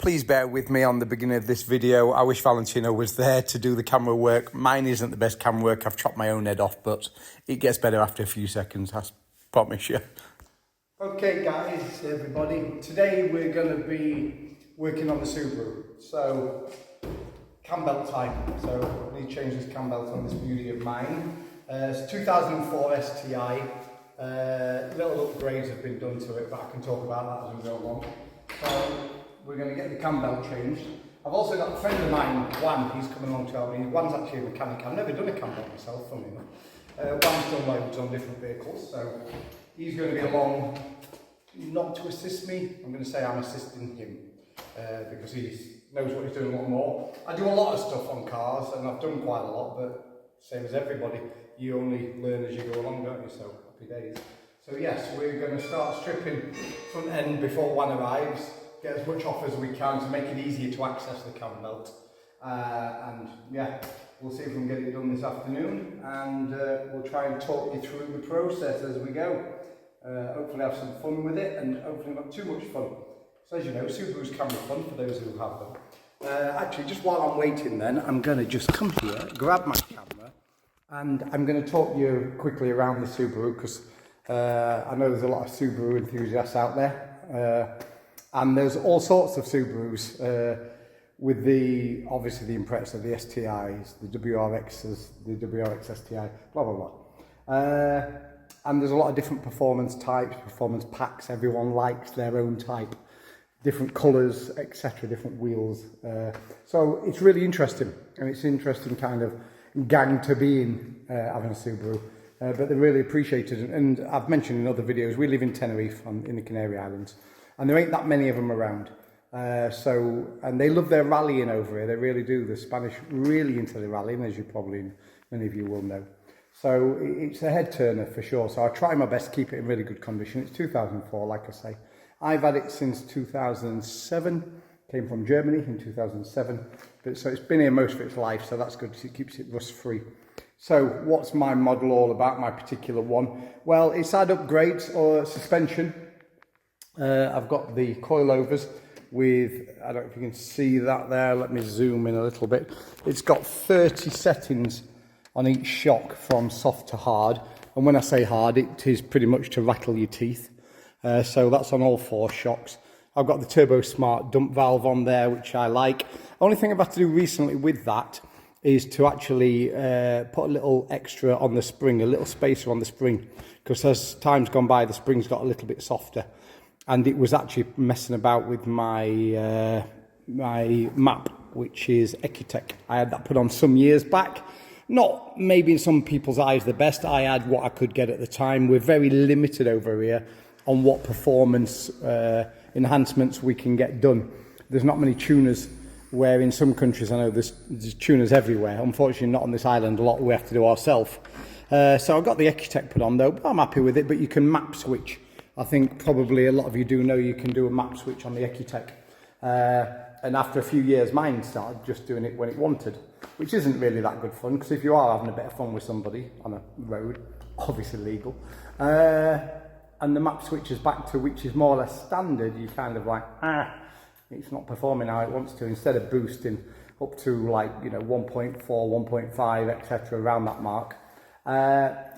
please bear with me on the beginning of this video. I wish Valentino was there to do the camera work. Mine isn't the best camera work. I've chopped my own head off, but it gets better after a few seconds, I promise you. Okay guys, everybody, today we're going to be working on the Subaru. So, cam belt time. So, we change this cam belt on this beauty of mine. It's 2004 STI. Little upgrades have been done to it, but I can talk about that as we go along. So, we're going to get the cam belt changed. I've also got a friend of mine, Juan, he's coming along to help me. Juan's actually a mechanic. I've never done a cam belt myself, funny enough. Juan's done loads on different vehicles, so he's going to be along, not to assist me. I'm going to say I'm assisting him because he knows what he's doing a lot more. I do a lot of stuff on cars, and I've done quite a lot, but same as everybody, you only learn as you go along, don't you? So happy days. So yes, we're going to start stripping front end before Juan arrives, get as much off as we can to make it easier to access the cam belt. And yeah, we'll see if we can get it done this afternoon, and we'll try and talk you through the process as we go. Hopefully have some fun with it, and hopefully not too much fun. So as you know, Subarus can be fun for those who have them. Actually, just while I'm waiting then, I'm going to just come here, grab my camera, and I'm going to talk you quickly around the Subaru, because I know there's a lot of Subaru enthusiasts out there. And there's all sorts of Subarus with obviously the Impreza, the STIs, the WRXs, the WRX STI, blah, blah, blah. And there's a lot of different performance types, performance packs. Everyone likes their own type, different colours, etc., different wheels. So it's really interesting, and it's an interesting kind of gang to be in, having a Subaru. But they're really appreciated. And I've mentioned in other videos, we live in Tenerife in the Canary Islands. And there ain't that many of them around. And they love their rallying over here. They really do. The Spanish really into the rallying, as you probably, many of you will know. So it's a head turner for sure. So I try my best to keep it in really good condition. It's 2004, like I say. I've had it since 2007. Came from Germany in 2007. So it's been here most of its life. So that's good. It keeps it rust free. So what's my model all about, my particular one? Well, it's had upgrades or suspension. I've got the coilovers with, I don't know if you can see that there, let me zoom in a little bit. It's got 30 settings on each shock from soft to hard. And when I say hard, it is pretty much to rattle your teeth. So that's on all 4 shocks. I've got the Turbo Smart dump valve on there, which I like. Only thing I've had to do recently with that is to actually put a little extra on the spring, a little spacer on the spring. Because as time's gone by, the spring's got a little bit softer. And it was actually messing about with my my map, which is Ecutech. I had that put on some years back. Not maybe in some people's eyes the best. I had what I could get at the time. We're very limited over here on what performance enhancements we can get done. There's not many tuners, where in some countries I know there's tuners everywhere. Unfortunately not on this island, a lot we have to do ourselves. So I got the Ecutech put on though, but I'm happy with it. But you can map switch. I think probably a lot of you do know you can do a map switch on the Ecutech. And after a few years, mine started just doing it when it wanted, which isn't really that good fun, because if you are having a bit of fun with somebody on a road, obviously legal, and the map switches back to which is more or less standard, you kind of like, it's not performing how it wants to, instead of boosting up to like, you know, 1.4, 1.5, etc. around that mark.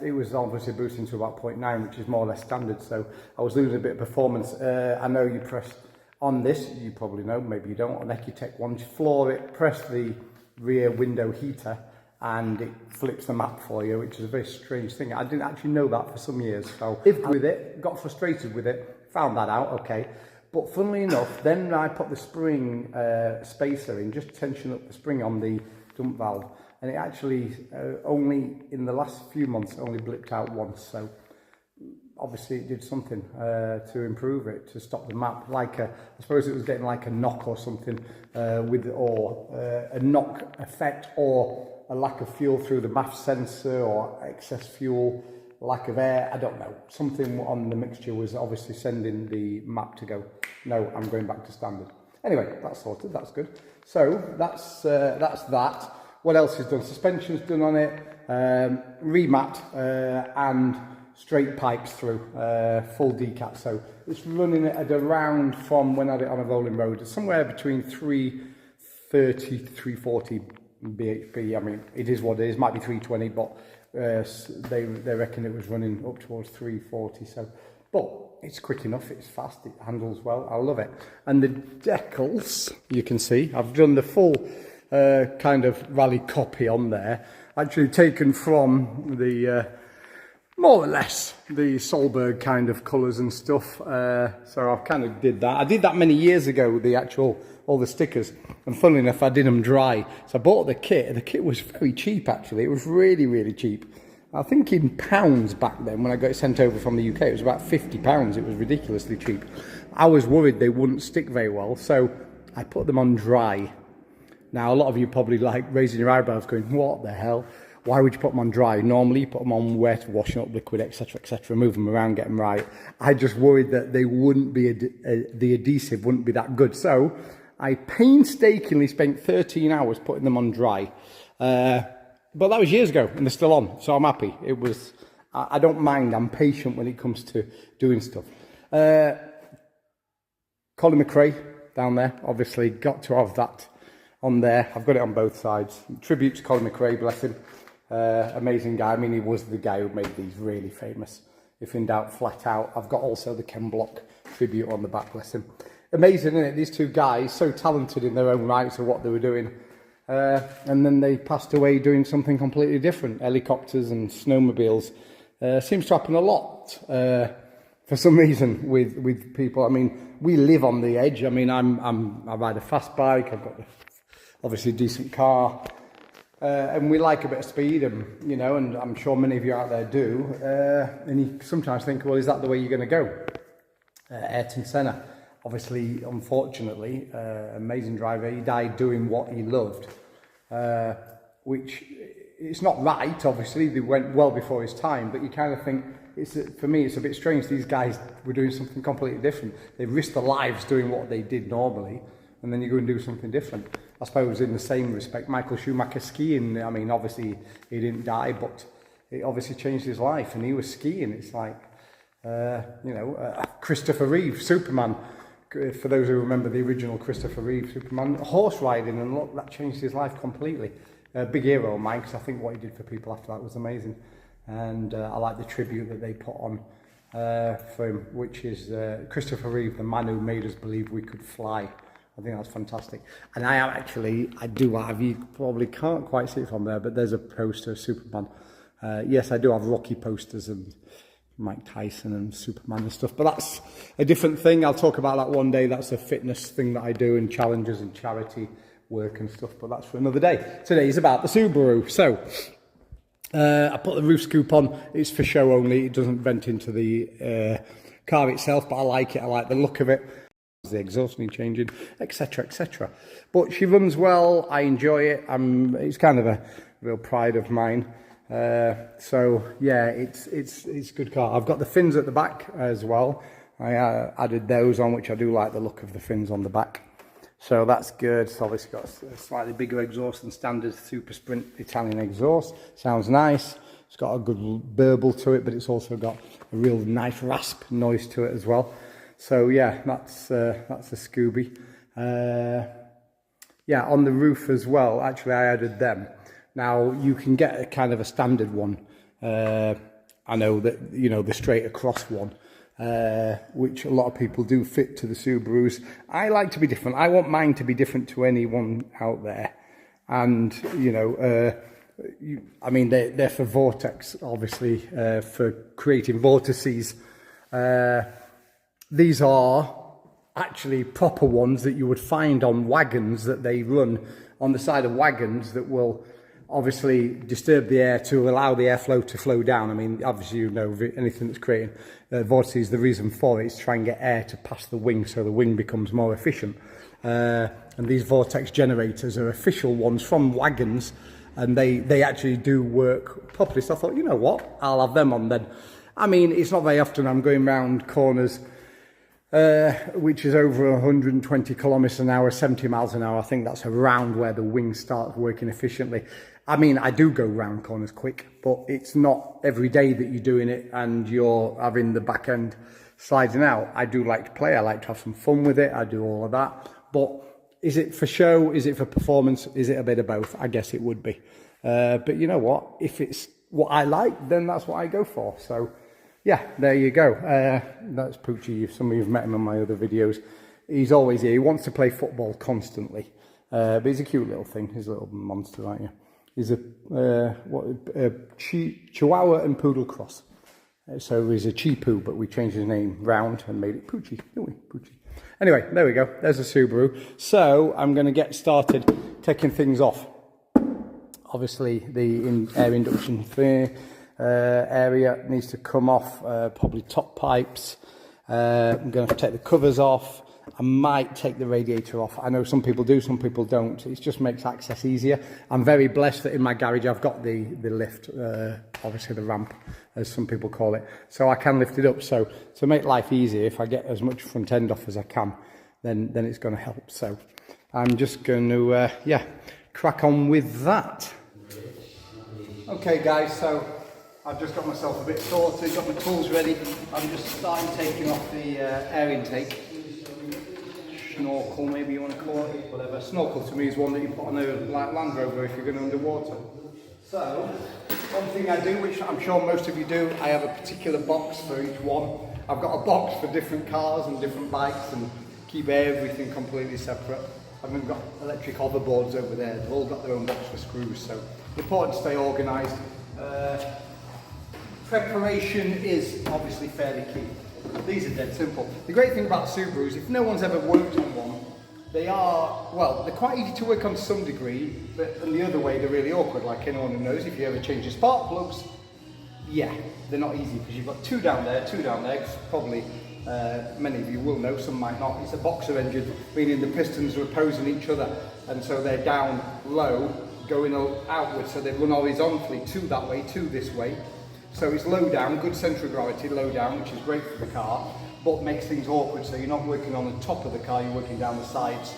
It was obviously boosting to about 0.9, which is more or less standard, so I was losing a bit of performance. I know you press on this, you probably know, maybe you don't, on Ecutech one, just floor it, press the rear window heater, and it flips the map for you, which is a very strange thing. I didn't actually know that for some years, so lived with it, got frustrated with it, found that out, okay. But funnily enough, then I put the spring spacer in, just tension up the spring on the dump valve. And it actually, only in the last few months, only blipped out once. So obviously it did something to improve it, to stop the map. Like I suppose it was getting like a knock or something, or a knock effect, or a lack of fuel through the MAF sensor, or excess fuel, lack of air. I don't know. Something on the mixture was obviously sending the map to go, no, I'm going back to standard. Anyway, that's sorted. That's good. So that's that. What else is done? Suspension's done on it, remat, and straight pipes through, full decat. So it's running at around, from when I had it on a rolling road, somewhere between 330 to 340 bhp. I mean, it is what it is. Might be 320, but they reckon it was running up towards 340. So, but it's quick enough. It's fast. It handles well. I love it. And the decals, you can see, I've done the full kind of rally copy on there. Actually taken from the more or less the Solberg kind of colours and stuff. So I've kind of did that. I did that many years ago, all the stickers. And funnily enough, I did them dry. So I bought the kit. The kit was very cheap, actually. It was really, really cheap. I think in pounds back then, when I got it sent over from the UK, it was about £50. It was ridiculously cheap. I was worried they wouldn't stick very well, so I put them on dry. Now, a lot of you probably like raising your eyebrows going, what the hell? Why would you put them on dry? Normally, you put them on wet, washing up liquid, etc., move them around, get them right. I just worried that they wouldn't be, the adhesive wouldn't be that good. So I painstakingly spent 13 hours putting them on dry. But that was years ago, and they're still on, so I'm happy. It was, I don't mind, I'm patient when it comes to doing stuff. Colin McRae down there, obviously, got to have that on there. I've got it on both sides. Tribute to Colin McRae, bless him. Amazing guy. I mean, he was the guy who made these really famous. If in doubt, flat out. I've got also the Ken Block tribute on the back, bless him. Amazing, isn't it? These two guys, so talented in their own rights of what they were doing. And then they passed away doing something completely different. Helicopters and snowmobiles. Seems to happen a lot for some reason with people. I mean, we live on the edge. I mean, I ride a fast bike. I've got obviously a decent car, and we like a bit of speed, and you know, and I'm sure many of you out there do. And you sometimes think, well, is that the way you're going to go? Ayrton Senna. Obviously, unfortunately, amazing driver. He died doing what he loved, which it's not right. Obviously, they went well before his time, but you kind of think, for me, it's a bit strange. These guys were doing something completely different. They risked their lives doing what they did normally, and then you go and do something different. I suppose in the same respect, Michael Schumacher skiing. I mean, obviously, he didn't die, but it obviously changed his life, and he was skiing. It's like, you know, Christopher Reeve, Superman. For those who remember the original Christopher Reeve Superman, horse riding, and look, that changed his life completely. Big hero of mine, because I think what he did for people after that was amazing. And I like the tribute that they put on for him, which is Christopher Reeve, the man who made us believe we could fly. I think that's fantastic. And I do have, you probably can't quite see it from there, but there's a poster of Superman. Yes, I do have Rocky posters and Mike Tyson and Superman and stuff, but that's a different thing. I'll talk about that one day. That's a fitness thing that I do, and challenges and charity work and stuff, but that's for another day. Today is about the Subaru. So I put the roof scoop on. It's for show only. It doesn't vent into the car itself, but I like it. I like the look of it. The exhaust needs changing, etc. But she runs well. I enjoy it. It's kind of a real pride of mine. So yeah, it's a good car. I've got the fins at the back as well. I added those on, which I do like the look of the fins on the back. So that's good. It's obviously got a slightly bigger exhaust than standard Super Sprint Italian exhaust. Sounds nice. It's got a good burble to it, but it's also got a real nice rasp noise to it as well. So yeah, that's a Scooby. Yeah, on the roof as well. Actually, I added them. Now, you can get a kind of a standard one. I know that, you know, the straight across one, which a lot of people do fit to the Subarus. I like to be different. I want mine to be different to anyone out there. And, you know, I mean, they're for vortex, obviously, for creating vortices. These are actually proper ones that you would find on wagons that they run on the side of wagons that will obviously disturb the air to allow the airflow to flow down. I mean, obviously, you know, anything that's creating vortices, the reason for it is to try and get air to pass the wing so the wing becomes more efficient. And these vortex generators are official ones from wagons, and they actually do work properly. So I thought, you know what, I'll have them on then. I mean, it's not very often I'm going round corners which is over 120 kilometers an hour, 70 miles an hour. I think that's around where the wing starts working efficiently. I mean, I do go round corners quick, but it's not every day that you're doing it and you're having the back end sliding out. I do like to play. I like to have some fun with it. I do all of that. But is it for show? Is it for performance? Is it a bit of both? I guess it would be. But you know what? If it's what I like, then that's what I go for. So yeah, there you go. That's Poochie. Some of you have met him in my other videos. He's always here. He wants to play football constantly. But he's a cute little thing. He's a little monster, aren't you? He's a Chihuahua and Poodle cross. So he's a Cheepoo, but we changed his name round and made it Poochie, didn't we? Poochie. Anyway, there we go. There's a Subaru. So I'm going to get started taking things off. Obviously, the air induction thing, area needs to come off, probably top pipes. I'm going to have to take the covers off. I might take the radiator off. I know some people do, some people don't. It just makes access easier. I'm very blessed that in my garage I've got the lift, obviously the ramp, as some people call it. So I can lift it up. So to make life easier, if I get as much front end off as I can, then it's going to help. So I'm just going to, crack on with that. Okay guys, so I've just got myself a bit sorted, got my tools ready. I'm just starting taking off the air intake. Snorkel, maybe you want to call it, whatever. Snorkel to me is one that you put on a Land Rover if you're going underwater. So, one thing I do, which I'm sure most of you do, I have a particular box for each one. I've got a box for different cars and different bikes and keep everything completely separate. I've even got electric hoverboards over there. They've all got their own box for screws, so important to stay organised. Preparation is obviously fairly key. These are dead simple. The great thing about Subarus, if no one's ever worked on one, they're quite easy to work on to some degree, but in the other way, they're really awkward, like anyone who knows. If you ever change your spark plugs, yeah, they're not easy because you've got two down there, probably many of you will know, some might not. It's a boxer engine, meaning the pistons are opposing each other, and so they're down low, going outwards, so they run horizontally, two that way, two this way. So it's low down, good centre of gravity, low down, which is great for the car, but makes things awkward, so you're not working on the top of the car, you're working down the sides.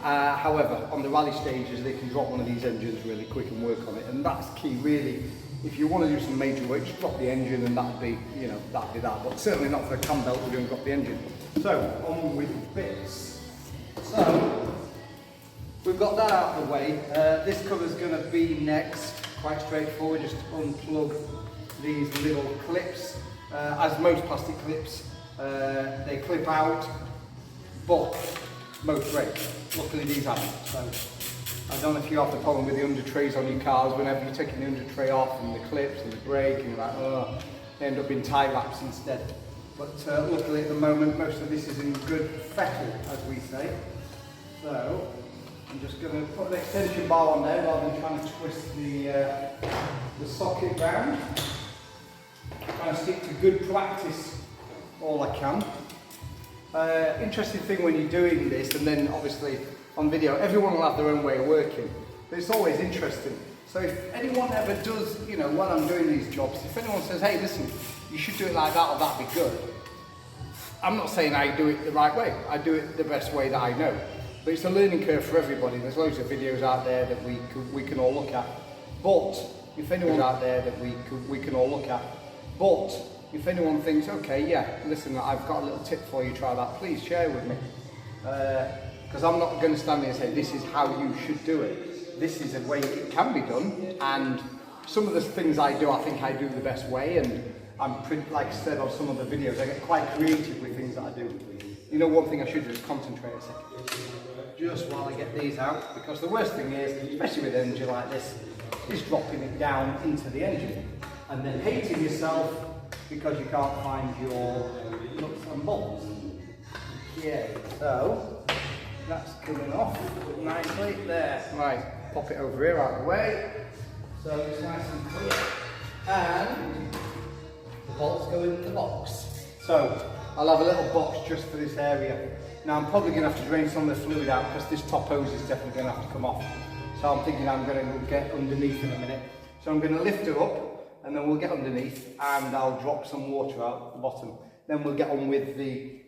However, on the rally stages, they can drop one of these engines really quick and work on it, and that's key really. If you want to do some major work, just drop the engine and that'd be that, but certainly not for a cam belt, we're going to drop the engine. So, on with bits. So, we've got that out of the way. This cover's going to be next, quite straightforward, just unplug these little clips. As most plastic clips, they clip out, but most break. Luckily these haven't. So I don't know if you have the problem with the under trays on your cars. Whenever you're taking the under tray off and the clips and the brake, and you're like, oh, they end up being tie wraps instead. But luckily at the moment, most of this is in good fettle, as we say. So I'm just going to put an extension bar on there rather than trying to twist the socket round. Trying to stick to good practice all I can. Interesting thing when you're doing this, and then obviously on video, everyone will have their own way of working, but it's always interesting. So if anyone ever does, while I'm doing these jobs, if anyone says, hey listen, you should do it like that or that'd be good, I'm not saying I do it the right way, I do it the best way that I know. But it's a learning curve for everybody. There's loads of videos out there that we can all look at. But if anyone's out there that we can all look at, but if anyone thinks, okay, yeah, listen, I've got a little tip for you, try that, please share with me. Because I'm not going to stand there and say, this is how you should do it. This is a way it can be done, and some of the things I do, I think I do the best way, and I'm pretty, like I said on some of the videos, I get quite creative with things that I do. One thing I should do is concentrate a second, just while I get these out, because the worst thing is, especially with an engine like this, is dropping it down into the engine, and then hating yourself because you can't find your nuts and bolts. Yeah, so that's coming off nicely there. Right, pop it over here out of the way, so it's nice and clear. And the bolts go in the box. So I'll have a little box just for this area. Now I'm probably going to have to drain some of the fluid out because this top hose is definitely going to have to come off. So I'm thinking I'm going to get underneath in a minute. So I'm going to lift her up, and then we'll get underneath and I'll drop some water out at the bottom. Then we'll get on with the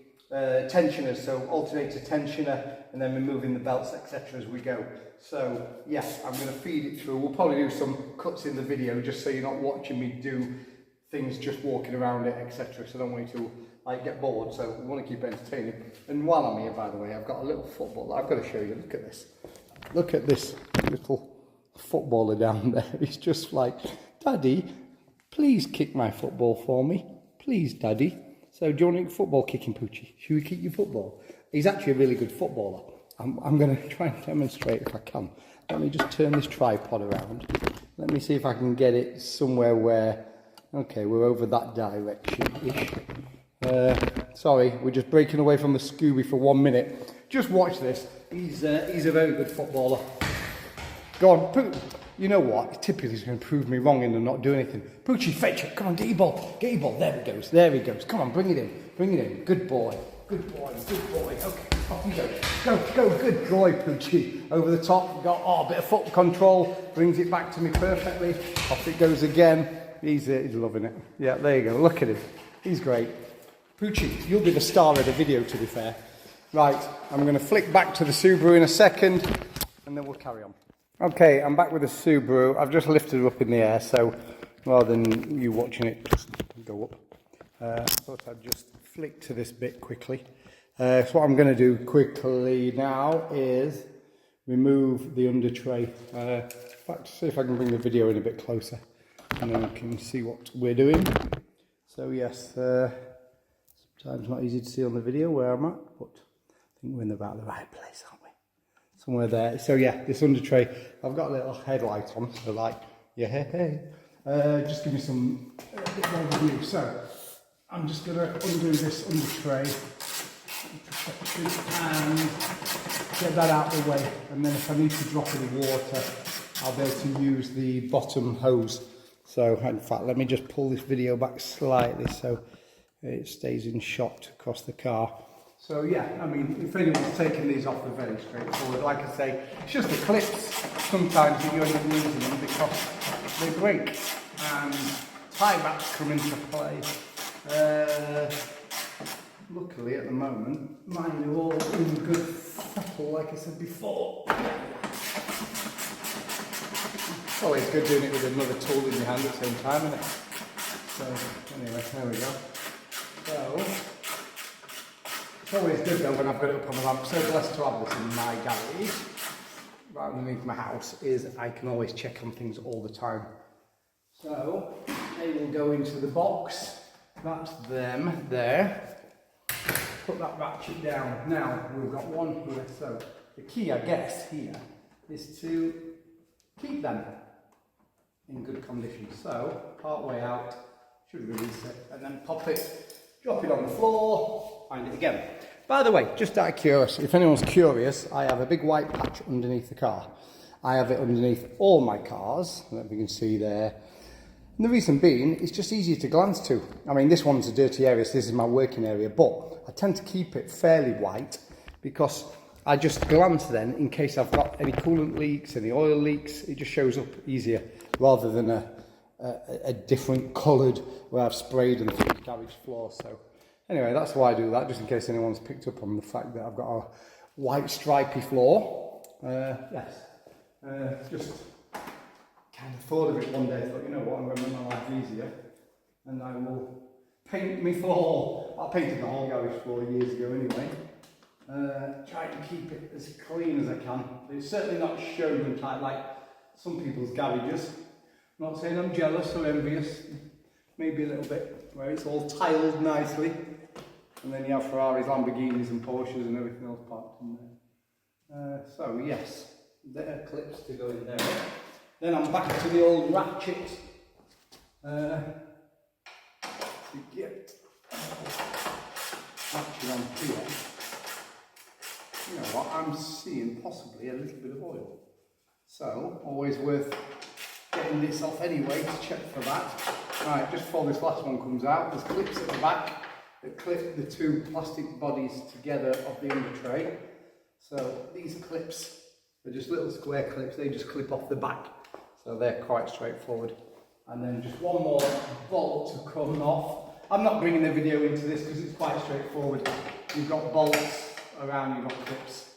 tensioners, so alternator tensioner, and then removing the belts, etc. as we go. So yeah, I'm going to feed it through. We'll probably do some cuts in the video just so you're not watching me do things just walking around it, etc. So I don't want you to like get bored, so we want to keep it entertaining. And while I'm here, by the way, I've got a little football that I've got to show you. Look at this. Look at this little footballer down there. He's just like, Daddy, please kick my football for me. Please, Daddy. So do you want to football kicking, Poochie? Should we kick your football? He's actually a really good footballer. I'm going to try and demonstrate if I can. Let me just turn this tripod around. Let me see if I can get it somewhere where... Okay, we're over that direction-ish. Sorry, we're just breaking away from the Scooby for 1 minute. Just watch this. He's a very good footballer. Go on, you know what? Typically he's going to prove me wrong and not do anything. Poochie, fetch it. Come on, get your ball. Get your ball. There he goes. There he goes. Come on, bring it in. Bring it in. Good boy. Good boy. Good boy. Okay, off you go. Go. Good boy, Poochie. Over the top. Got a bit of foot control. Brings it back to me perfectly. Off it goes again. He's loving it. Yeah, there you go. Look at him. He's great. Poochie, you'll be the star of the video, to be fair. Right, I'm going to flick back to the Subaru in a second, and then we'll carry on. Okay, I'm back with the Subaru. I've just lifted her up in the air, so rather than you watching it just go up, I thought I'd just flick to this bit quickly. So what I'm going to do quickly now is remove the under tray. In fact, see if I can bring the video in a bit closer, and then you can see what we're doing. So yes, sometimes not easy to see on the video where I'm at, but I think we're in about the right place, aren't we? Somewhere there. So yeah, this under tray, I've got a little headlight on, so like, yeah, hey. Just give me some bit more view. So I'm just going to undo this under tray and get that out of the way. And then if I need to drop any water, I'll be able to use the bottom hose. So in fact, let me just pull this video back slightly so it stays in shot across the car. So yeah, I mean, if anyone's taking these off, they're very straightforward. Like I say, it's just the clips sometimes that you end up losing them because they break and tie backs come into play. Luckily at the moment, mine are all in good fettle, like I said before. It's always good doing it with another tool in your hand at the same time, isn't it? So anyway, there we go. So it's always good though when I've got it up on the lamp. I'm so blessed to have this in my garage, right underneath my house, is I can always check on things all the time. So they will go into the box. That's them there. Put that ratchet down. Now we've got one here. So the key, I guess, here is to keep them in good condition. So part way out, should release it, and then pop it, drop it on the floor, find it again. By the way, just out of curiosity, if anyone's curious, I have a big white patch underneath the car. I have it underneath all my cars, that we can see there. And the reason being, it's just easier to glance to. I mean, this one's a dirty area, so this is my working area, but I tend to keep it fairly white because I just glance then in case I've got any coolant leaks, any oil leaks. It just shows up easier rather than a different coloured where I've sprayed and through the garage floor. So anyway, that's why I do that, just in case anyone's picked up on the fact that I've got a white stripy floor. Yes, just kind of thought of it one day, thought, you know what, I'm going to make my life easier and I will paint my floor. I painted the whole garage floor years ago anyway. Try and keep it as clean as I can. It's certainly not showroom type like some people's garages. I'm not saying I'm jealous or envious, maybe a little bit, where it's all tiled nicely and then you have Ferraris, Lamborghinis and Porsches and everything else parked in there. So yes, there are clips to go in there. Then I'm back to the old ratchet to get ratchet on here. You know what, I'm seeing possibly a little bit of oil. So, always worth getting this off anyway to check for that. Right, just before this last one comes out, there's clips at the back that clip the two plastic bodies together of the under tray. So these clips are just little square clips, they just clip off the back. So they're quite straightforward. And then just one more bolt to come off. I'm not bringing the video into this because it's quite straightforward. you've got bolts around, you've got clips.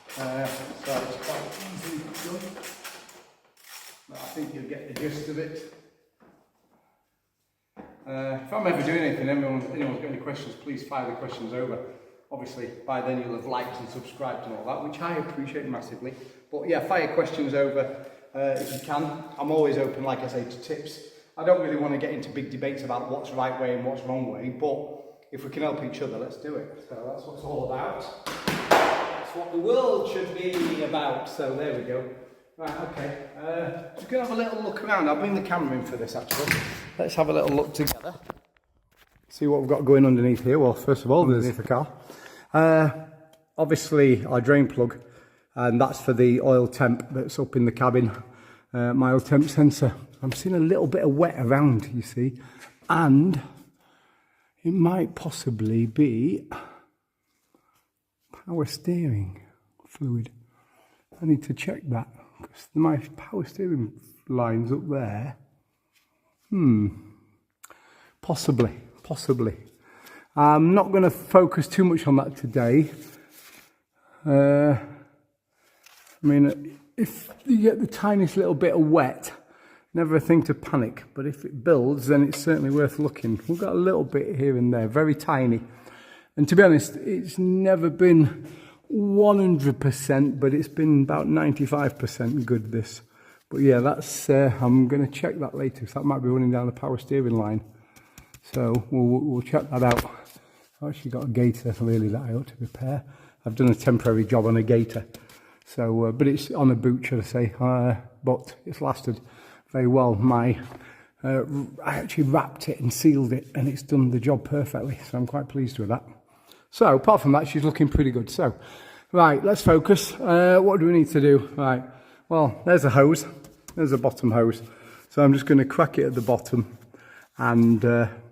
So it's quite easily done. But I think you'll get the gist of it. If I'm ever doing anything, anyone's got any questions, please fire the questions over. Obviously, by then you'll have liked and subscribed and all that, which I appreciate massively. But yeah, fire questions over if you can. I'm always open, like I say, to tips. I don't really want to get into big debates about what's right way and what's wrong way, but if we can help each other, let's do it. So that's what it's all about. That's what the world should be about. So there we go. Right, okay. Just going to have a little look around. I'll bring the camera in for this actually. Let's have a little look together. See what we've got going underneath here. Well, first of all, there's the car. Obviously, our drain plug, and that's for the oil temp that's up in the cabin. My oil temp sensor. I'm seeing a little bit of wet around, you see, and it might possibly be power steering fluid. I need to check that because my power steering line's up there. Possibly. I'm not going to focus too much on that today. I mean, if you get the tiniest little bit of wet, never a thing to panic. But if it builds, then it's certainly worth looking. We've got a little bit here and there, very tiny. And to be honest, it's never been 100%, but it's been about 95% good, this. But yeah, that's, I'm going to check that later, so that might be running down the power steering line. So we'll check that out. I've actually got a gator really that I ought to repair. I've done a temporary job on a gator. So, but it's on a boot, should I say, but it's lasted very well. I actually wrapped it and sealed it, and it's done the job perfectly, so I'm quite pleased with that. So, apart from that, she's looking pretty good. So, right, let's focus. What do we need to do? Right, well, there's a hose. There's a bottom hose. So I'm just going to crack it at the bottom, and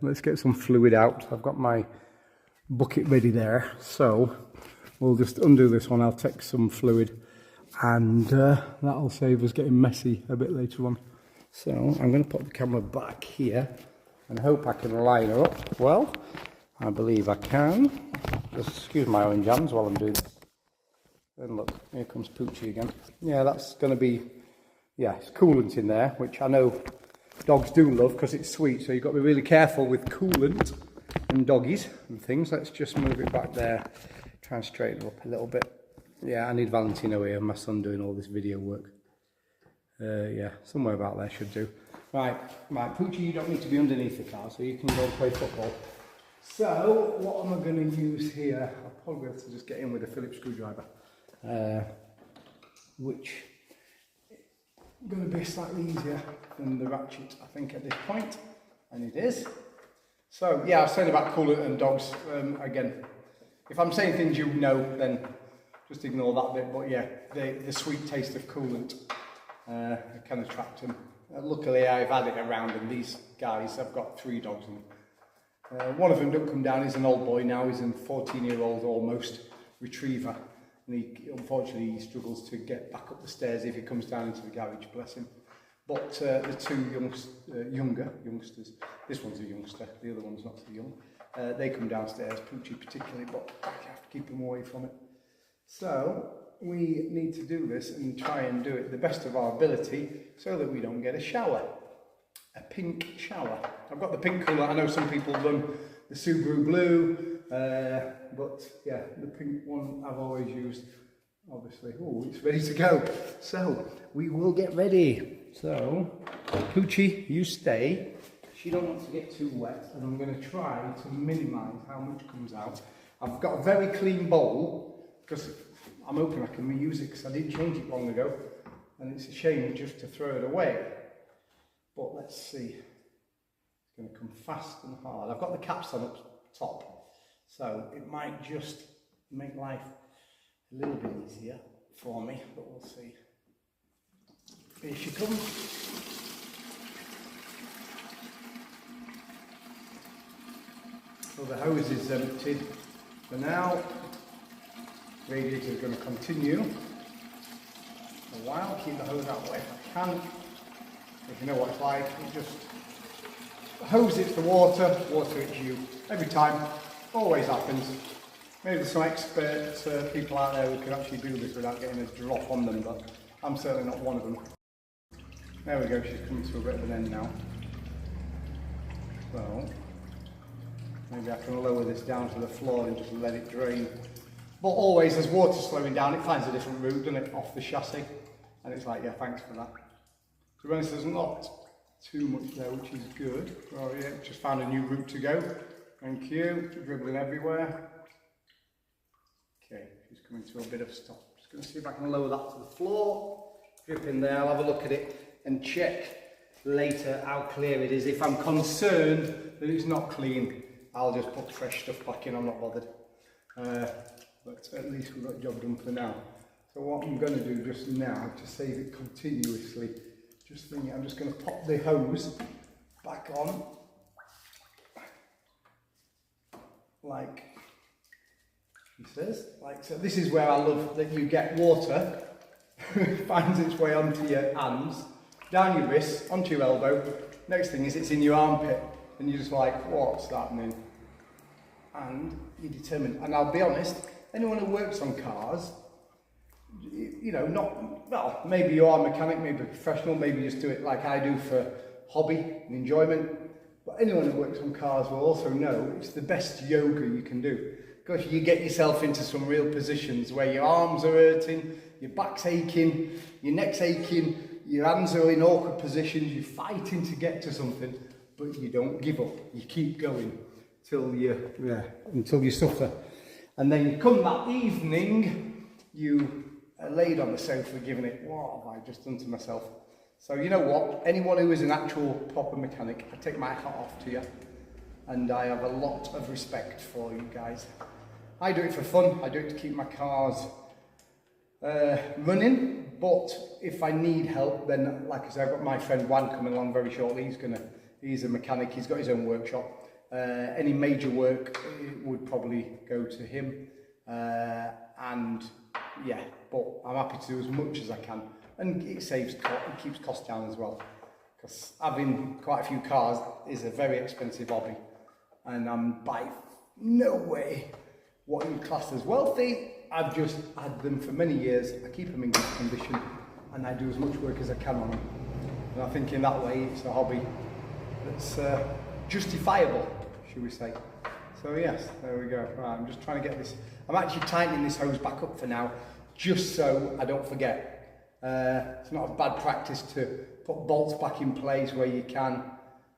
let's get some fluid out. I've got my bucket ready there. So, we'll just undo this one. I'll take some fluid, and that'll save us getting messy a bit later on. So I'm going to put the camera back here and hope I can line her up well. I believe I can. Just excuse my orange hands while I'm doing this. And look, here comes Poochie again. Yeah, that's going to be, yeah, it's coolant in there, which I know dogs do love because it's sweet. So you've got to be really careful with coolant and doggies and things. Let's just move it back there. Try and straighten it up a little bit. Yeah, I need Valentino here, my son, doing all this video work. Yeah, somewhere about there should do. Right, Poochie, you don't need to be underneath the car, so you can go and play football. So, what am I going to use here? I'll probably have to just get in with a Phillips screwdriver, which is going to be slightly easier than the ratchet, I think, at this point, and it is. So, yeah, I was saying about coolant and dogs, again, if I'm saying things you know, then just ignore that bit, but yeah, the sweet taste of coolant can attract them. Luckily, I've had it around, and these guys, I've got 3 dogs, and one of them don't come down. He's an old boy now. He's a 14-year-old almost retriever, and unfortunately he struggles to get back up the stairs if he comes down into the garage. Bless him. But the 2 younger youngsters, this one's a youngster, the other one's not so young. They come downstairs, Poochie particularly, but I have to keep him away from it. So we need to do this and try and do it the best of our ability so that we don't get a shower. A pink shower. I've got the pink colour. I know some people run the Subaru blue, but yeah, the pink one I've always used, obviously. Oh, it's ready to go. So, we will get ready. So, Poochie, you stay. She don't want to get too wet, and I'm going to try to minimise how much comes out. I've got a very clean bowl, because I'm hoping I can reuse it, because I did change it long ago, and it's a shame just to throw it away. But let's see. It's going to come fast and hard. I've got the caps on up top, so it might just make life a little bit easier for me, but we'll see. Here she comes. So the hose is emptied for now. Radiator is going to continue for a while. Keep the hose out of the way if I can. If you know what it's like, you just hose it for water, water it's you. Every time, always happens. Maybe there's some expert people out there who can actually do this without getting a drop on them, but I'm certainly not one of them. There we go, she's coming to a bit of an end now. So, maybe I can lower this down to the floor and just let it drain. But always, as water slowing down, it finds a different route, doesn't it, off the chassis. And it's like, yeah, thanks for that. To be honest, there's not too much there, which is good. Oh yeah, just found a new route to go. Thank you. Dribbling everywhere. Okay, she's coming to a bit of stop. Just going to see if I can lower that to the floor. Drip in there, I'll have a look at it and check later how clear it is. If I'm concerned that it's not clean, I'll just put fresh stuff back in, I'm not bothered. But at least we've got the job done for now. So what I'm going to do just now to save it continuously, I'm just going to pop the hose back on, like he says, like so. This is where I love that you get water, finds its way onto your hands, down your wrist, onto your elbow. Next thing is it's in your armpit, and you're just like, what's happening? And you're determined. And I'll be honest, anyone who works on cars, you know, well, maybe you are a mechanic, maybe a professional, maybe you just do it like I do for hobby and enjoyment. But anyone who works on cars will also know it's the best yoga you can do. Because you get yourself into some real positions where your arms are hurting, your back's aching, your neck's aching, your hands are in awkward positions, you're fighting to get to something, but you don't give up. You keep going until you suffer. And then you come that evening, you are laid on the sofa giving it, what have I just done to myself? So you know what, anyone who is an actual proper mechanic, I take my hat off to you, and I have a lot of respect for you guys. I do it for fun, I do it to keep my cars running, but if I need help, then like I said, I've got my friend Juan coming along very shortly. He's a mechanic, he's got his own workshop. Any major work would probably go to him, and yeah, but I'm happy to do as much as I can, and it keeps costs down as well, because having quite a few cars is a very expensive hobby, and I'm by no way what you class as wealthy. I've just had them for many years, I keep them in good condition, and I do as much work as I can on them, and I think in that way it's a hobby that's justifiable, should we say. So yes, there we go. Right, I'm just trying to get this, I'm actually tightening this hose back up for now, just so I don't forget. It's not a bad practice to put bolts back in place where you can,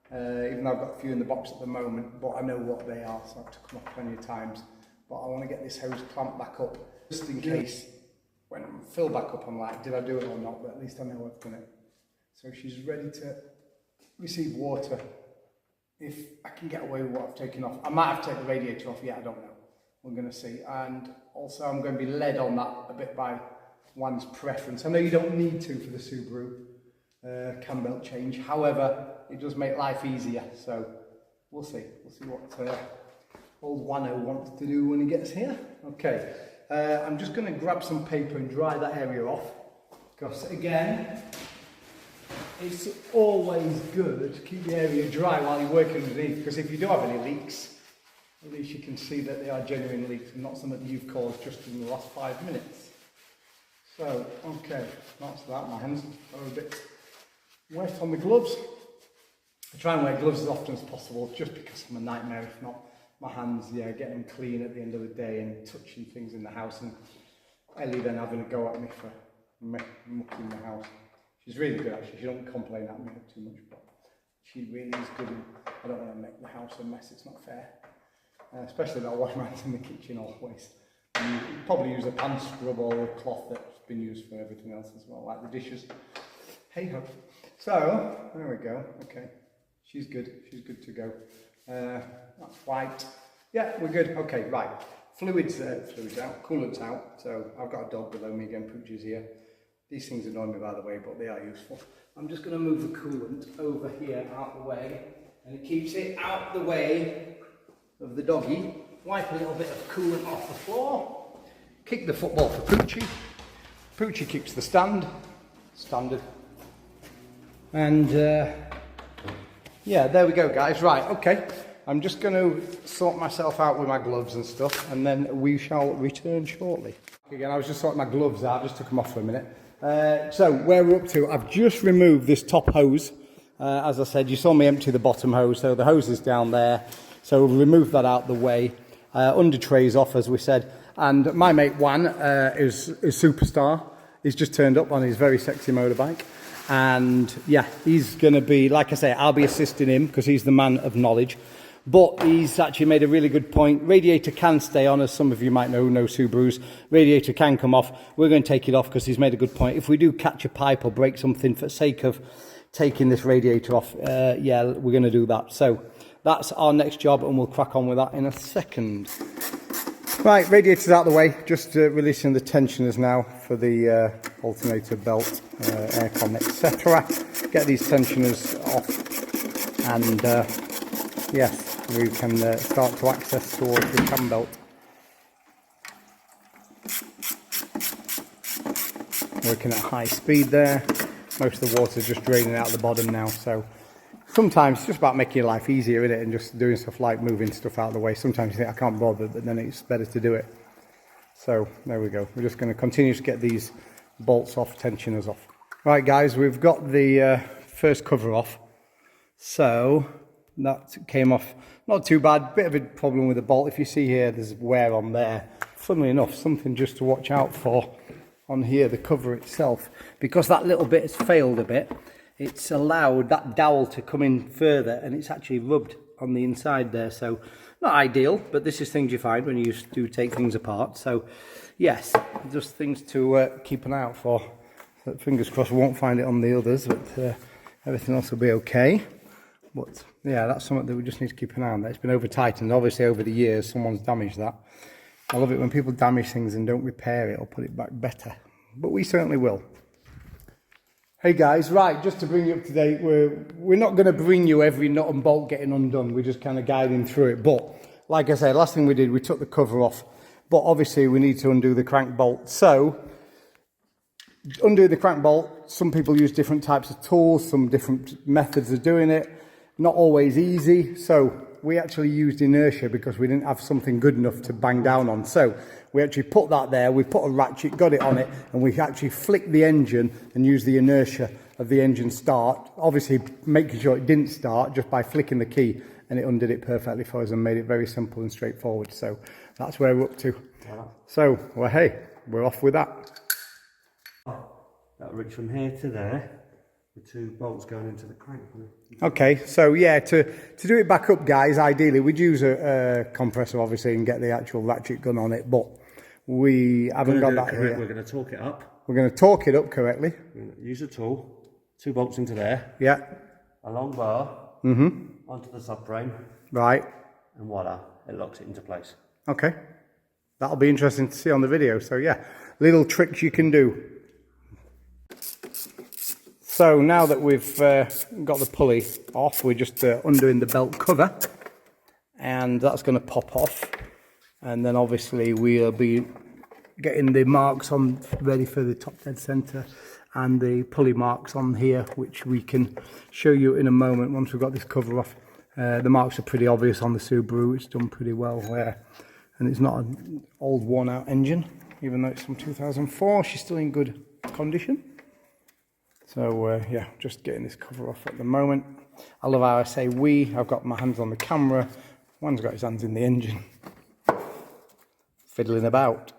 even though I've got a few in the box at the moment, but I know what they are, so I've to come off plenty of times. But I want to get this hose clamped back up, just in case when I'm filled back up, I'm like, did I do it or not? But at least I know I've done it. So she's ready to receive water. If I can get away with what I've taken off. I might have taken the radiator off, I don't know. We're going to see. And also I'm going to be led on that a bit by one's preference. I know you don't need to for the Subaru cam belt change. However, it does make life easier. So we'll see. We'll see what old Wano wants to do when he gets here. Okay. I'm just going to grab some paper and dry that area off. Because again, it's always good to keep the area dry while you're working underneath, because if you do have any leaks, at least you can see that they are genuine leaks and not something that you've caused just in the last 5 minutes. So, okay, that's that. My hands are a bit wet on the gloves. I try and wear gloves as often as possible, just because I'm a nightmare if not. My hands, get them clean at the end of the day and touching things in the house, and Ellie then having a go at me for mucking the house. She's really good actually, she don't complain at me too much, but she really is good, and I don't want to make the house a mess, it's not fair. Especially that I wash my hands in the kitchen always. And you probably use a pan scrub or a cloth that's been used for everything else as well, like the dishes. Hey ho. So, there we go, okay. She's good to go. That's white. Yeah, we're good, okay, right. Fluids out, coolant's out, so I've got a dog below me again, Poochie's here. These things annoy me by the way, but they are useful. I'm just going to move the coolant over here out the way, and it keeps it out the way of the doggy. Wipe a little bit of coolant off the floor. Kick the football for Poochie. Poochie keeps the standard. And yeah, there we go guys, right, okay. I'm just going to sort myself out with my gloves and stuff, and then we shall return shortly. Again, I was just sorting my gloves out, I just took them off for a minute. So where we're up to, I've just removed this top hose. As I said, you saw me empty the bottom hose, so the hose is down there. So we've removed that out the way. Under trays off, as we said. And my mate Juan is Superstar. He's just turned up on his very sexy motorbike. And yeah, he's going to be, like I say, I'll be assisting him because he's the man of knowledge. But he's actually made a really good point. Radiator can stay on, as some of you might know Subarus. Radiator can come off. We're going to take it off because he's made a good point. If we do catch a pipe or break something for the sake of taking this radiator off, yeah, we're going to do that. So that's our next job, and we'll crack on with that in a second. Right, radiator's out of the way. Just releasing the tensioners now for the alternator belt, aircon, etc. Get these tensioners off, and yes, we can start to access towards the cam belt. Working at high speed there. Most of the water's just draining out the bottom now, so sometimes it's just about making your life easier, isn't it, and just doing stuff like moving stuff out of the way. Sometimes you think, I can't bother, but then it's better to do it. So there we go. We're just going to continue to get these bolts off, tensioners off. Right, guys, we've got the first cover off. So that came off not too bad. Bit of a problem with the bolt. If you see here, there's wear on there. Funnily enough, something just to watch out for on here, the cover itself, because that little bit has failed a bit. It's allowed that dowel to come in further, and it's actually rubbed on the inside there. So not ideal, but this is things you find when you do take things apart. So yes, just things to keep an eye out for. Fingers crossed we won't find it on the others, but everything else will be okay. But yeah, that's something that we just need to keep an eye on. It's been over tightened. Obviously over the years someone's damaged that. I love it when people damage things and don't repair it or put it back better, but we certainly will. Hey guys, right, just to bring you up to date, we're not going to bring you every nut and bolt getting undone. We're just kind of guiding through it. But like I said, last thing we did, we took the cover off, but obviously we need to undo the crank bolt. So undo the crank bolt, some people use different types of tools, some different methods of doing it. Not always easy. So we actually used inertia because we didn't have something good enough to bang down on. So we actually put that there, we put a ratchet, got it on it, and we actually flicked the engine and used the inertia of the engine start. Obviously making sure it didn't start just by flicking the key, and it undid it perfectly for us and made it very simple and straightforward. So that's where we're up to. Wow. So, well, hey, we're off with that. That'll reach from here to there. The two bolts going into the crank. Okay, so yeah, to do it back up, guys, ideally we'd use a compressor obviously and get the actual ratchet gun on it, but we haven't got that here. We're going to torque it up. We're going to torque it up correctly. Use a tool, two bolts into there. Yeah. A long bar onto the subframe. Right. And voila, it locks it into place. Okay. That'll be interesting to see on the video. So yeah, little tricks you can do. So now that we've got the pulley off, we're just undoing the belt cover, and that's going to pop off, and then obviously we'll be getting the marks on ready for the top dead center and the pulley marks on here, which we can show you in a moment once we've got this cover off. The marks are pretty obvious on the Subaru. It's done pretty well there, and it's not an old worn out engine, even though it's from 2004. She's still in good condition. So yeah, just getting this cover off at the moment. I love how I say we. I've got my hands on the camera. One's got his hands in the engine. Fiddling about.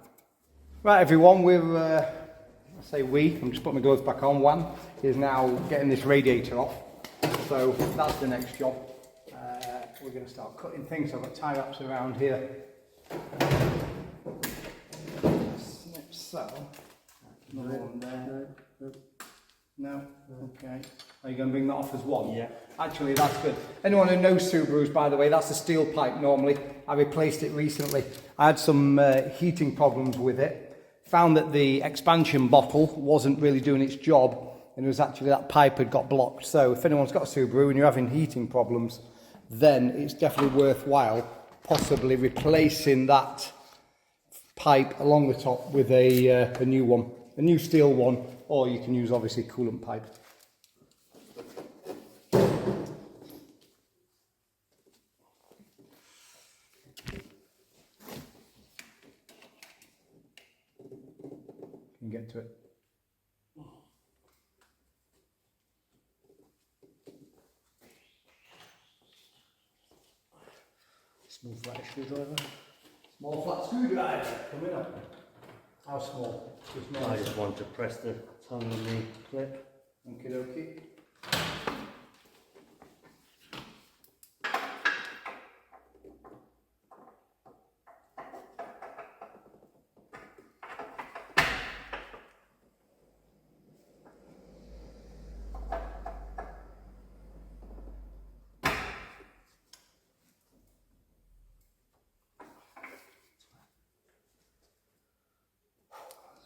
Right everyone, we're, I say we, I'm just putting my gloves back on. One is now getting this radiator off. So that's the next job. We're going to start cutting things. So I've got tie wraps around here. Snip so. Another one there. No? Okay. Are you going to bring that off as one? Yeah. Actually, that's good. Anyone who knows Subarus, by the way, that's a steel pipe normally. I replaced it recently. I had some heating problems with it. Found that the expansion bottle wasn't really doing its job, and it was actually that pipe had got blocked. So if anyone's got a Subaru and you're having heating problems, then it's definitely worthwhile possibly replacing that pipe along the top with a new one, a new steel one. Or you can use obviously coolant pipe. into it. Small flat screwdriver. Small flat screwdriver coming up. How small? Just I just want to press the tongue on the clip. Okie dokie.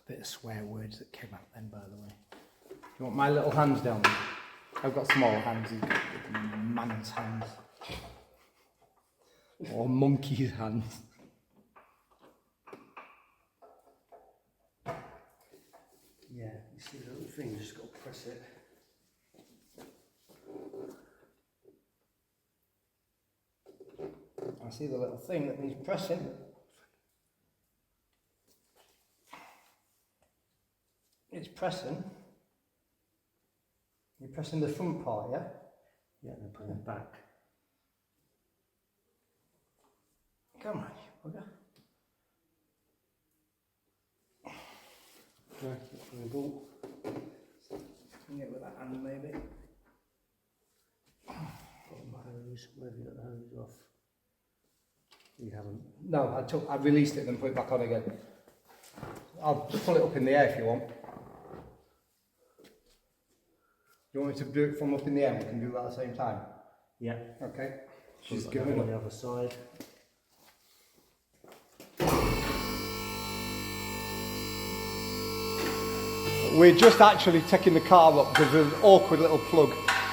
Bit of swear words that came out then, by the way. Do you want my little hands down there? I've got small hands, he's got man's hands. Or monkey's hands. Yeah, you see the little thing, you just got to press it. I see the little thing that needs pressing. It's pressing. You're pressing the front part, yeah? Yeah, then put it back. Come on, you bugger. No, it's not ball. Can you get with that hand maybe? Got my hose. Where have you got the hose off? You haven't. No, I released it and put it back on again. I'll just pull it up in the air if you want. You want me to do it from up in the air? We can do that at the same time. Yeah. Okay. She's going on the other side. We're just actually taking the car up because there's an awkward little plug.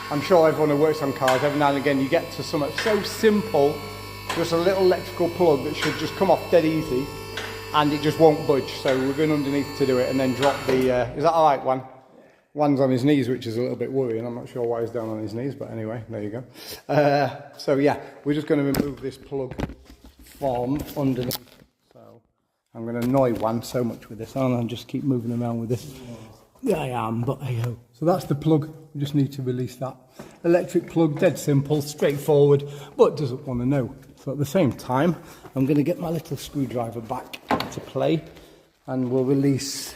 I'm sure everyone who works on cars, every now and again you get to something so simple, just a little electrical plug that should just come off dead easy, and it just won't budge. So we're going underneath to do it and then drop the, is that alright, Juan? Juan's on his knees, which is a little bit worrying. I'm not sure why he's down on his knees, but anyway, there you go. So yeah, we're just going to remove this plug from underneath. So I'm going to annoy Juan so much with this, and just keep moving around with this. Yeah, I am, but hey-ho. So that's the plug. We just need to release that. Electric plug, dead simple, straightforward, but doesn't want to know. So at the same time, I'm going to get my little screwdriver back to play, and we'll release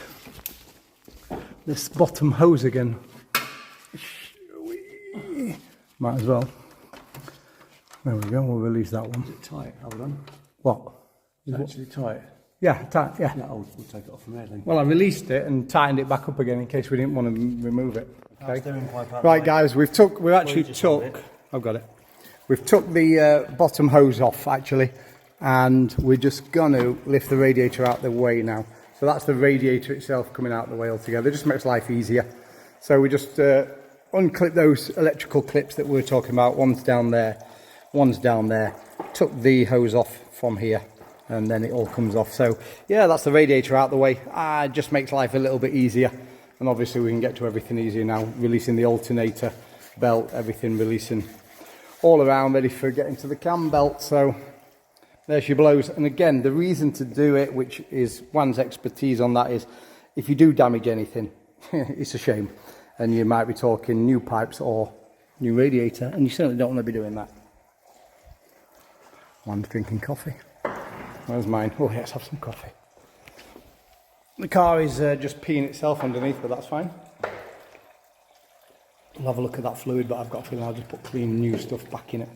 this bottom hose again. Might as well. There we go, we'll release that one. Is it tight? Hold on. What? It's actually tight. Yeah, tight, yeah. Yeah, we'll take it off from there then. Well, I released it and tightened it back up again in case we didn't want to remove it. Okay. Steering pipe out Right, the way. guys, we've actually just hold took. it. I've got it. We've took the bottom hose off actually, and we're just gonna lift the radiator out the way now. So that's the radiator itself coming out the way altogether. It just makes life easier. So we just unclip those electrical clips that we were talking about. One's down there, one's down there. Took the hose off from here, and then it all comes off. So yeah, that's the radiator out the way. It just makes life a little bit easier, and obviously we can get to everything easier now, releasing the alternator belt, everything releasing all around, ready for getting to the cam belt. So there she blows. And again, the reason to do it, which is Juan's expertise on that, is if you do damage anything, it's a shame, and you might be talking new pipes or new radiator, and you certainly don't want to be doing that. Juan's drinking coffee. Where's mine? Oh, let's have some coffee. The car is just peeing itself underneath, but that's fine. We'll have a look at that fluid, but I've got a feeling I'll just put clean new stuff back in it.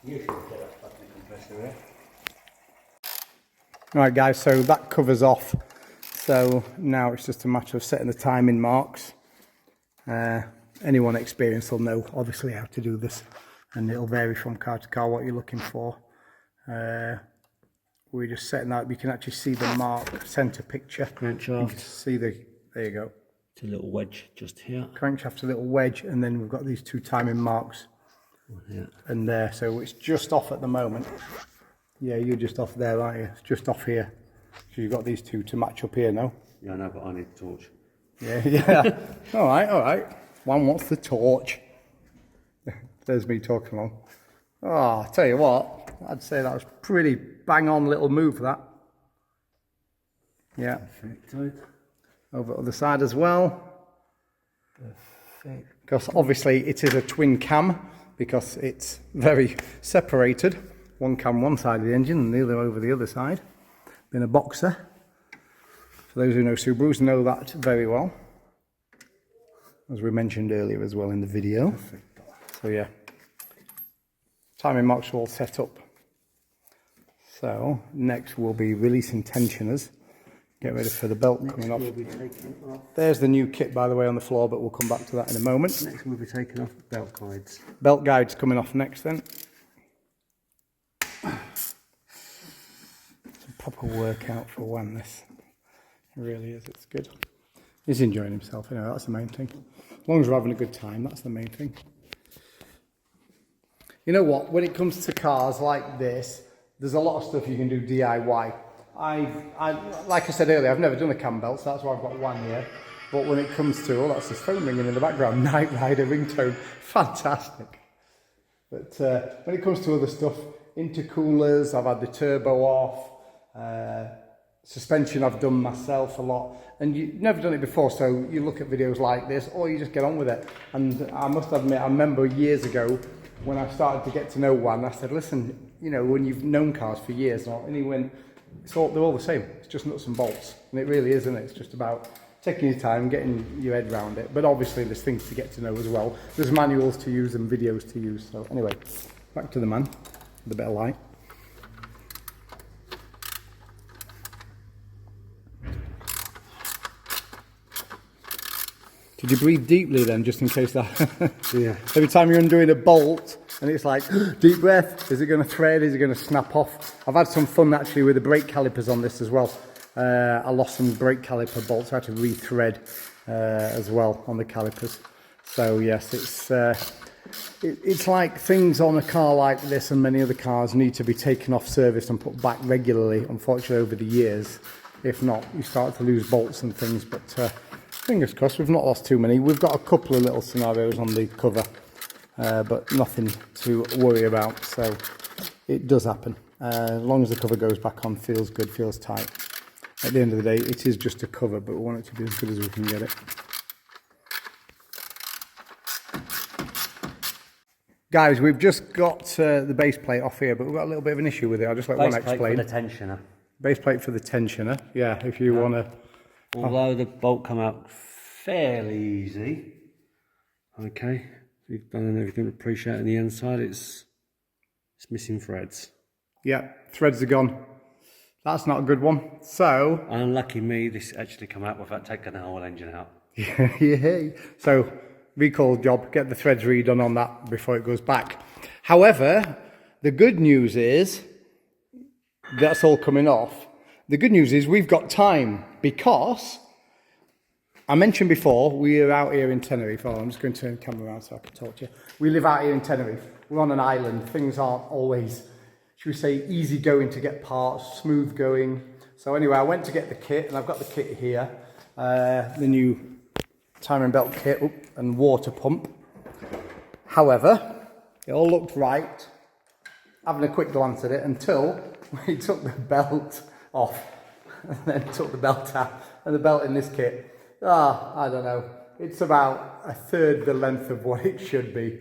You should get that back in the compressor there. Right guys, so that covers off. So now it's just a matter of setting the timing marks. Anyone experienced will know obviously how to do this, and it'll vary from car to car what you're looking for. We're just setting that. You can actually see the mark center picture. Crankshaft. You can see the, there you go. It's a little wedge just here. Crankshaft's a little wedge, and then we've got these two timing marks. Yeah. And there, so it's just off at the moment. Yeah, you're just off there, aren't you? It's just off here. So you've got these two to match up here now. Yeah, I know, but I need a torch. Yeah, yeah. All right, all right. One wants the torch. There's me talking along. Oh, I'll tell you what, I'd say that was pretty bang on little move, that. Yeah. Perfect. Over the other side as well. Perfect. Because obviously it is a twin cam, because it's very separated. One cam one side of the engine and the other over the other side. Been a boxer. For those who know Subarus know that very well. As we mentioned earlier as well in the video. Perfect. So yeah. Timing marks are all set up. So next we'll be releasing tensioners. Get ready for the belt coming off. We'll be taking off. There's the new kit, by the way, on the floor, but we'll come back to that in a moment. Next we'll be taking off belt guides. Belt guides coming off next then. It's a proper workout for one, this. It really is, it's good. He's enjoying himself, anyway, that's the main thing. As long as we're having a good time, that's the main thing. You know what, when it comes to cars like this, there's a lot of stuff you can do DIY. Like I said earlier, I've never done a cam belt, so that's why I've got one here. But when it comes to, oh, that's his phone ringing in the background, Night Rider ringtone, fantastic. But when it comes to other stuff, intercoolers, I've had the turbo off, suspension I've done myself a lot, and you've never done it before, so you look at videos like this, or you just get on with it. And I must admit, I remember years ago, when I started to get to know one, I said, listen, you know, when you've known cars for years, and he went, they're all the same, it's just nuts and bolts. And it really is, isn't it? It's just about taking your time, getting your head around it. But obviously there's things to get to know as well. There's manuals to use and videos to use. So anyway, back to the man, with a bit of light. Did you breathe deeply then, just in case that... Yeah. Every time you're undoing a bolt, and it's like, deep breath, is it going to thread, is it going to snap off? I've had some fun actually with the brake calipers on this as well. I lost some brake caliper bolts, I had to re-thread as well on the calipers. So yes, it's like things on a car like this and many other cars need to be taken off service and put back regularly, unfortunately over the years. If not, you start to lose bolts and things, but fingers crossed, we've not lost too many. We've got a couple of little scenarios on the cover, but nothing to worry about, so it does happen. As long as the cover goes back on, feels good, feels tight. At the end of the day, it is just a cover, but we want it to be as good as we can get it. Guys, we've just got the base plate off here, but we've got a little bit of an issue with it. I'll just let one explain. Base plate for the tensioner. Base plate for the tensioner, yeah, if you want to... Although the bolt come out fairly easy, okay, we've done everything appreciating the inside, it's missing threads. Yeah, threads are gone. That's not a good one. So... Unlucky me, this actually come out without taking the whole engine out. Yeah. So, recall job, get the threads redone on that before it goes back. However, the good news is, that's all coming off. The good news is we've got time, because I mentioned before, we are out here in Tenerife. Oh, I'm just going to turn the camera around so I can talk to you. We live out here in Tenerife. We're on an island. Things aren't always, should we say, easy going to get parts, smooth going. So anyway, I went to get the kit, and I've got the kit here. The new timing belt kit and water pump. However, it all looked right, having a quick glance at it, until we took the belt off and then took the belt out. And the belt in this kit, I don't know, it's about a third the length of what it should be.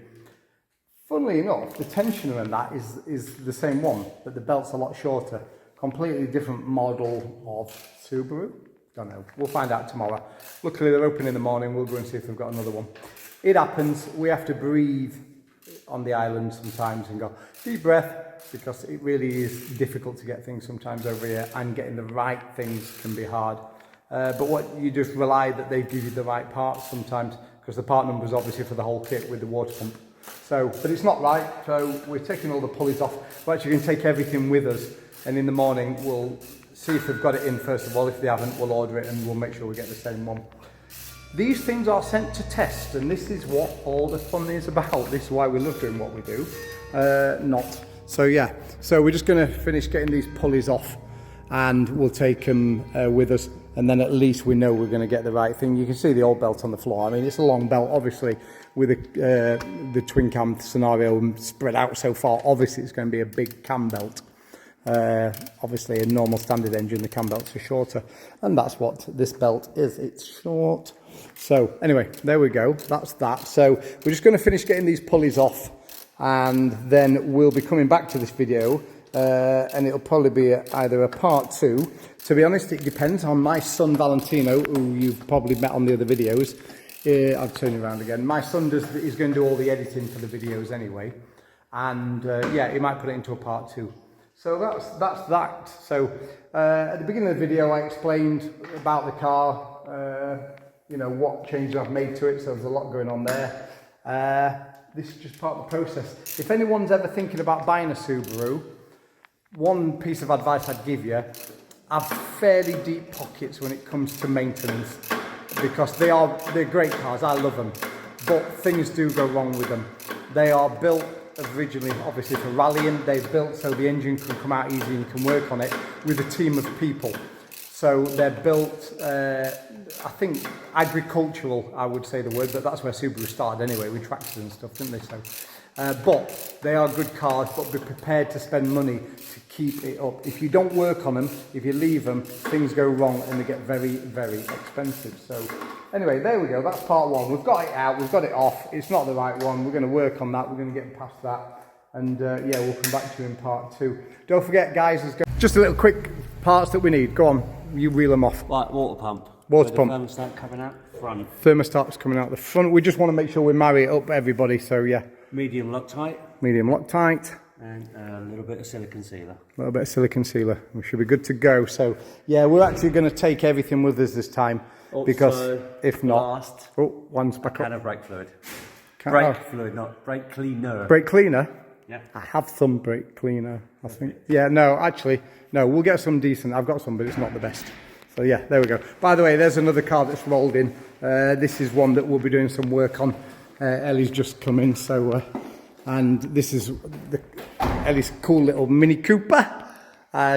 Funnily enough, the tensioner and that is the same one, but the belt's a lot shorter. Completely different model of Subaru. Don't know, we'll find out tomorrow. Luckily they're open in the morning, we'll go and see if they've got another one. It happens, we have to breathe on the island sometimes and go, deep breath, because it really is difficult to get things sometimes over here, and getting the right things can be hard. But what you just rely that they give you the right parts sometimes, because the part number is obviously for the whole kit with the water pump. So, but it's not right, so we're taking all the pulleys off. We're actually going to take everything with us, and in the morning we'll see if they've got it in first of all. If they haven't, we'll order it and we'll make sure we get the same one. These things are sent to test, and this is what all the fun is about. This is why we love doing what we do. So yeah, so we're just going to finish getting these pulleys off, and we'll take them with us. and then at least we know we're going to get the right thing. You can see the old belt on the floor. I mean, it's a long belt, obviously, with the twin cam scenario spread out so far. Obviously, it's going to be a big cam belt. Obviously, a normal standard engine, the cam belts are shorter, and that's what this belt is. It's short. So anyway, there we go. That's that. So we're just going to finish getting these pulleys off, and then we'll be coming back to this video, and it'll probably be either a part 2. To be honest, it depends on my son Valentino, who you've probably met on the other videos. I'll turn you around again. My son is going to do all the editing for the videos anyway, and yeah, he might put it into a part 2. So that's that. So at the beginning of the video, I explained about the car, you know, what changes I've made to it. So there's a lot going on there. This is just part of the process. If anyone's ever thinking about buying a Subaru, one piece of advice I'd give you: have fairly deep pockets when it comes to maintenance, because they're great cars. I love them, but things do go wrong with them. They are built originally, obviously, for rallying. They're built so the engine can come out easy and you can work on it with a team of people. So they're built, I think, agricultural, I would say the word, but that's where Subaru started anyway, with tractors and stuff, didn't they? So, but they are good cars, but be prepared to spend money to keep it up. If you don't work on them, if you leave them, things go wrong and they get very, very expensive. So anyway, there we go. That's part 1. We've got it out. We've got it off. It's not the right one. We're going to work on that. We're going to get past that. And yeah, we'll come back to you in part 2. Don't forget, guys, there's just a little quick parts that we need. Go on. You reel them off. Like water pump. Water pump. Thermostat coming out front. Thermostat's coming out the front. We just want to make sure we marry it up, everybody. So yeah. Medium Loctite. Medium Loctite. And a little bit of silicone sealer. A little bit of silicone sealer. We should be good to go. So yeah, we're actually going to take everything with us this time, because if not, oh, one's back up. Can of brake fluid. Brake fluid, not brake cleaner. Brake cleaner? Yeah. I have some brake cleaner, I think. Yeah, no, actually, no, we'll get some decent. I've got some, but it's not the best. So yeah, there we go. By the way, there's another car that's rolled in. This is one that we'll be doing some work on. Ellie's just come in, so, and this is Ellie's cool little Mini Cooper.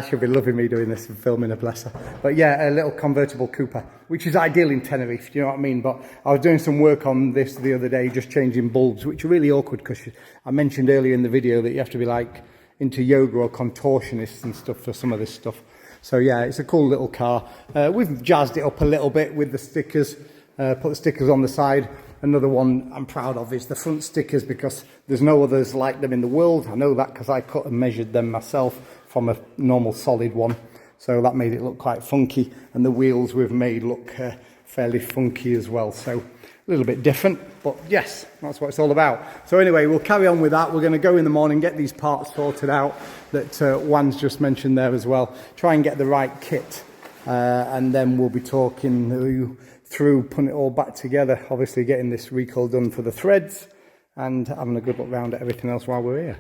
She'll be loving me doing this and filming her, bless her. But yeah, a little convertible Cooper, which is ideal in Tenerife, do you know what I mean? But I was doing some work on this the other day, just changing bulbs, which are really awkward, because I mentioned earlier in the video that you have to be like into yoga or contortionists and stuff for some of this stuff. So yeah, it's a cool little car. We've jazzed it up a little bit with the stickers, put the stickers on the side. Another one I'm proud of is the front stickers, because there's no others like them in the world. I know that because I cut and measured them myself from a normal solid one. So that made it look quite funky, and the wheels we've made look fairly funky as well. So a little bit different, but yes, that's what it's all about. So anyway, we'll carry on with that. We're going to go in the morning, get these parts sorted out that Juan's just mentioned there as well. Try and get the right kit, and then we'll be talking through putting it all back together. Obviously getting this recall done for the threads, and having a good look round at everything else while we're here.